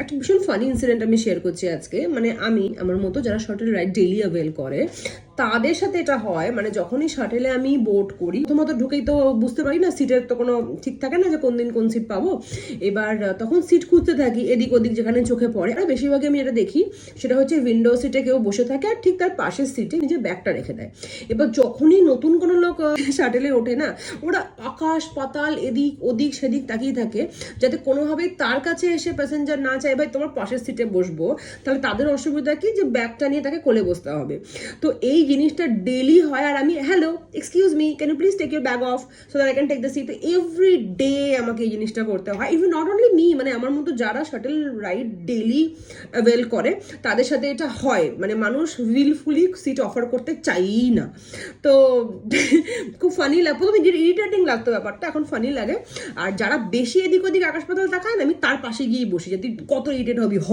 একটা ভীষণ funny incident আমি শেয়ার করছি আজকে। মানে আমি আমার মতো যারা শাটল রাইড ডেইলি অ্যাভেল করে তাদের সাথে এটা হয়, মানে যখনই শাটেলে আমি বোট করি প্রথমত ঢুকেই তো বুঝতে পারি না, সিটের তো কোনো ঠিক থাকে না যে কোন দিন কোন সিট পাবো। এবার তখন সিট খুঁজতে থাকি এদিক ওদিক যেখানে চোখে পড়ে। আর বেশিরভাগই আমি এটা দেখি সেটা হচ্ছে উইন্ডো সিটে কেউ বসে থাকে আর ঠিক তার পাশের সিটে নিজের ব্যাগটা রেখে দেয়। এবার যখনই নতুন কোনো লোক শাটেলে ওঠে না, ওরা আকাশ পাতাল এদিক ওদিক সেদিক তাকিয়ে থাকে যাতে কোনোভাবেই তার কাছে এসে প্যাসেঞ্জার না চায় ভাই তোমার পাশের সিটে বসবো, তাহলে তাদের অসুবিধা কি যে ব্যাগটা নিয়ে তাকে কোলে বসতে হবে। তো এই জিনিসটা ডেলি হয়। আর আমি hello excuse me can you please take your bag off so that I can take the seat. Every day আমাকে এই জিনিসটা করতে হয়। ইভেন নট অনলি মি, মানে আমার মতো যারা শাটল রাইড ডেলি অ্যাভেল করে তাদের সাথে এটা হয়। মানে মানুষ উইলফুলি সিট অফার করতে চাইই না। তো খুব ফানি লাগে, প্রথমে ইরিটেটিং লাগতো ব্যাপারটা, এখন ফানি লাগে। আর যারা বেশি এদিক ওদিক আকাশ পাতাল তাকায় না, আমি তার পাশে গিয়েই বসি, যদি কত ইরিটেট হবি হ।